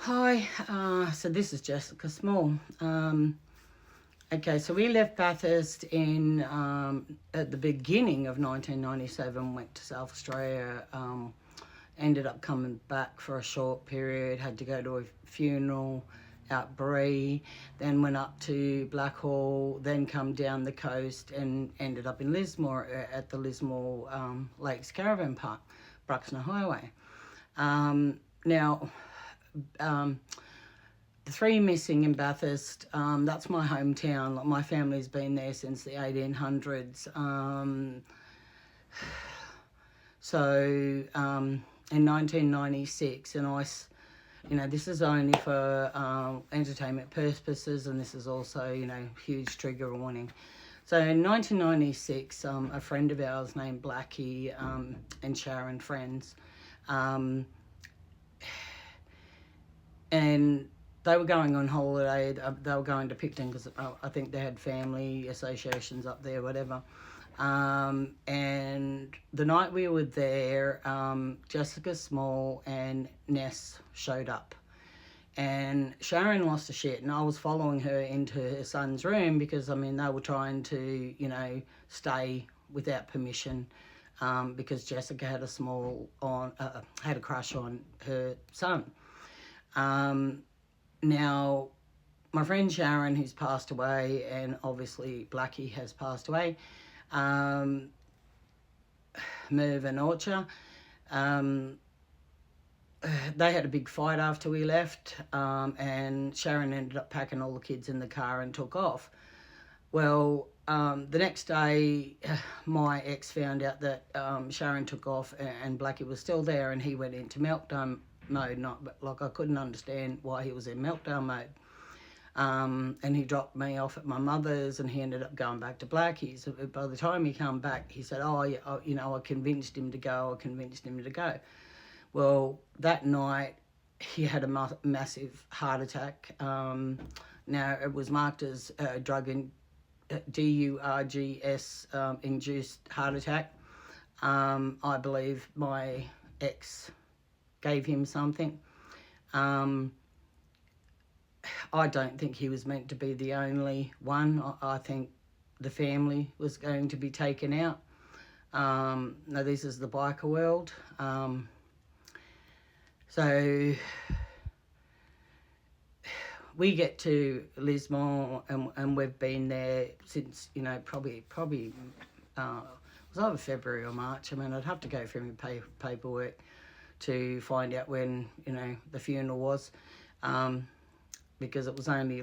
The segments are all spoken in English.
Hi, so this is Jessica Small. Okay, so we left Bathurst in at the beginning of 1997, went to South Australia, ended up coming back for a short period, had to go to a funeral out Bree, then went up to Blackhall, then come down the coast and ended up in Lismore at the Lismore Lakes Caravan Park, Bruxner Highway. Now, the three missing in Bathurst, that's my hometown. Like, my family's been there since the 1800s. In 1996, and this is only for entertainment purposes, and this is also, huge trigger warning. So in 1996, a friend of ours named Blackie and Sharon, friends, and they were going on holiday. They were going to Picton because I think they had family associations up there, whatever. And the night we were there, Jessica Small and Ness showed up. And Sharon lost her shit, and I was following her into her son's room because, they were trying to, stay without permission because Jessica had had a crush on her son. Now, my friend Sharon, who's passed away, and obviously Blackie has passed away, Merv and Orcha, they had a big fight after we left, and Sharon ended up packing all the kids in the car and took off. Well, the next day, my ex found out that Sharon took off and Blackie was still there, and he went into meltdown mode. I couldn't understand why he was in meltdown mode. And he dropped me off at my mother's, and he ended up going back to Blackie's. By the time he came back, he said, I convinced him to go. Well, that night he had a massive heart attack. Now, it was marked as DURGS induced heart attack. I believe my ex gave him something. I don't think he was meant to be the only one. I think the family was going to be taken out. Now, this is the biker world. So we get to Lismore, and we've been there since, probably it was either February or March. I'd have to go through my paperwork to find out when, the funeral was, because it was only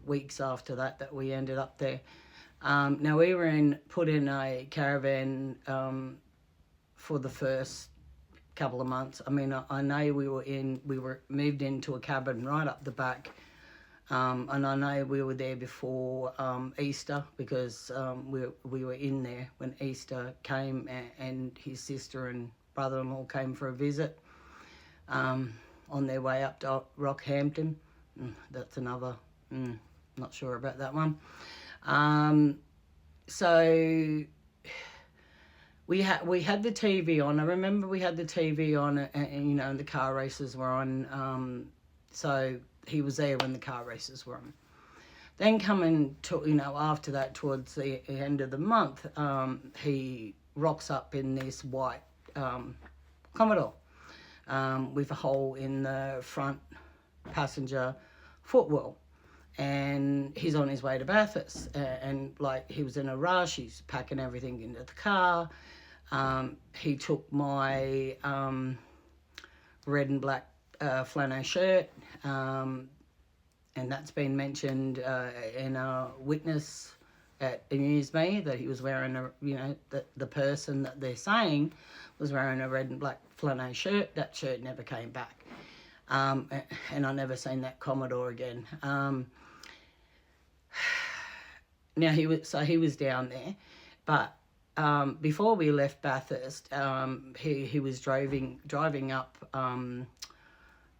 weeks after that we ended up there. Now, we were put in a caravan for the first couple of months. I know we were moved into a cabin right up the back, and I know we were there before Easter because we were in there when Easter came, and his sister and brother-in-law came for a visit on their way up to Rockhampton. That's another, not sure about that one. So we had the TV on. I remember we had the TV on, and the car races were on. So he was there when the car races were on. Then coming to, after that, towards the end of the month, he rocks up in this white Commodore with a hole in the front passenger footwell, and he's on his way to Bathurst, and he was in a rush. He's packing everything into the car. He took my red and black flannel shirt, and that's been mentioned in a witness at News Me that he was wearing the person that they're saying was wearing a red and black flannel shirt. That shirt never came back. And I never seen that Commodore again. Now, he was down there, but before we left Bathurst, he was driving up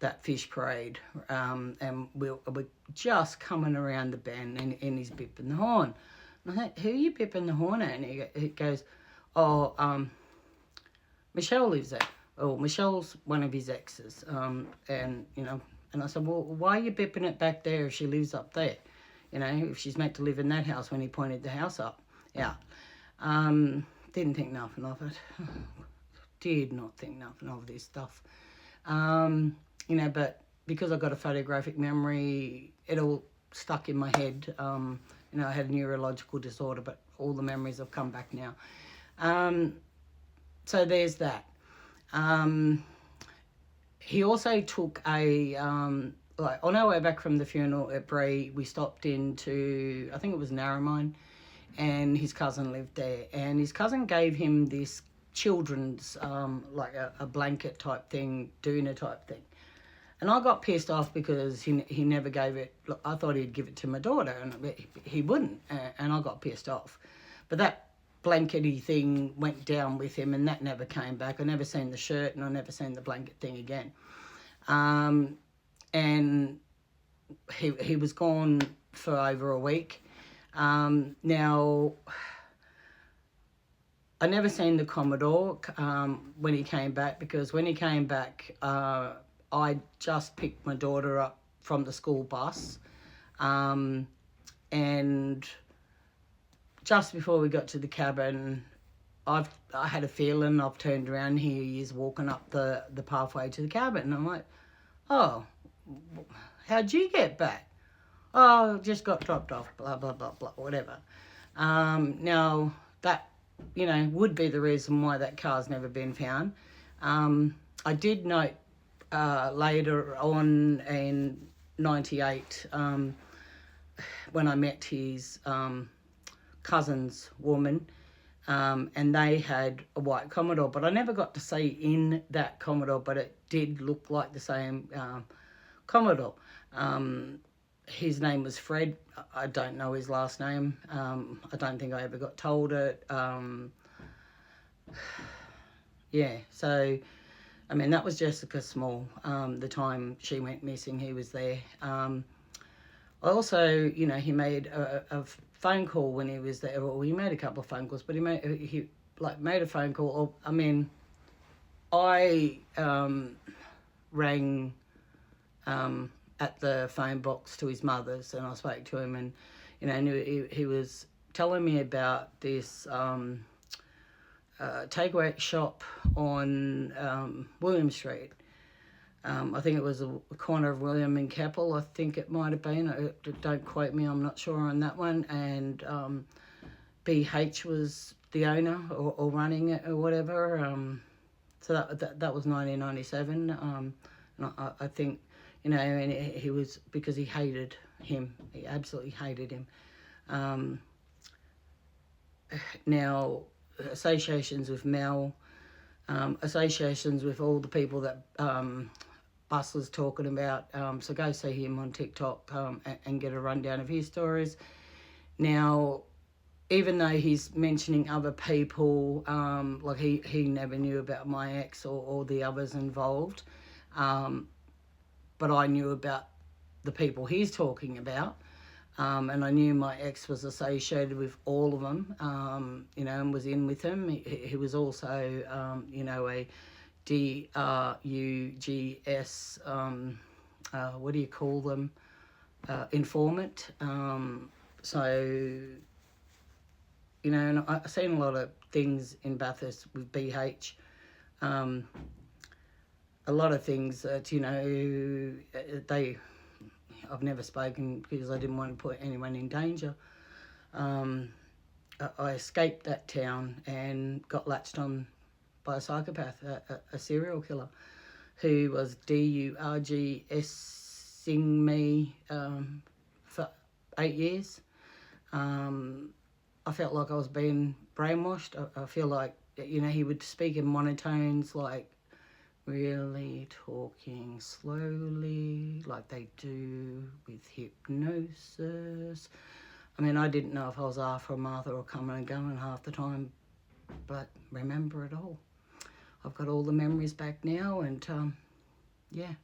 that fish parade, and we're just coming around the bend, and he's bipping the horn. And I thought, who are you bipping the horn at? And he goes, Michelle lives there. Oh, Michelle's one of his exes, and And I said, well, why are you bipping it back there if she lives up there? You know, if she's meant to live in that house when he pointed the house up. Yeah. Didn't think nothing of it. Did not think nothing of this stuff. You know, but because I got a photographic memory, it all stuck in my head. You know, I had a neurological disorder, but all the memories have come back now. So there's that. He also took a, like on our way back from the funeral at Bree, we stopped into, I think it was Narromine, and his cousin lived there. And his cousin gave him this children's, like a blanket type thing, doona type thing. And I got pissed off because he never gave it. Look, I thought he'd give it to my daughter, and he wouldn't, and I got pissed off. But that blankety thing went down with him, and that never came back. I never seen the shirt, and I never seen the blanket thing again. And he was gone for over a week. Now, I never seen the Commodore when he came back, because when he came back, I just picked my daughter up from the school bus, and just before we got to the cabin, I had a feeling. I've turned around, here he is walking up the pathway to the cabin, and I'm like, oh, how'd you get back? Oh, just got dropped off, blah, blah, blah, blah, whatever. Now, that, you know, would be the reason why that car's never been found. I did note later on in 98, when I met his cousin's woman, and they had a white Commodore, but I never got to see in that Commodore, but it did look like the same Commodore. His name was Fred. I don't know his last name. I don't think I ever got told it. Yeah, so, I mean, that was Jessica Small. The time she went missing, he was there. Also, you know, he made a phone call when he was there. Well, he made a couple of phone calls, but he made a phone call. I mean, I rang at the phone box to his mother's, and I spoke to him, and you know, he was telling me about this takeaway shop on William Street. I think it was a corner of William and Keppel, I think it might have been. Don't quote me, I'm not sure on that one. And BH was the owner or running it or whatever. So that was 1997. And I think, you know, and he was, because he hated him. He absolutely hated him. Now, associations with Mel, associations with all the people that Bus was talking about. So go see him on TikTok and get a rundown of his stories. Now, even though he's mentioning other people, like he never knew about my ex or the others involved, but I knew about the people he's talking about. And I knew my ex was associated with all of them, you know, and was in with them. He was also, you know, a DRUGS, what do you call them, informant. So, you know, and I've seen a lot of things in Bathurst with BH. A lot of things that, you know, I've never spoken because I didn't want to put anyone in danger. I escaped that town and got latched on by a psychopath, a serial killer, who was DURGSing me for 8 years. I felt like I was being brainwashed. I feel like, you know, he would speak in monotones, like really talking slowly, like they do with hypnosis. I mean, I didn't know if I was after a mother or coming and going half the time, but remember it all. I've got all the memories back now, and yeah.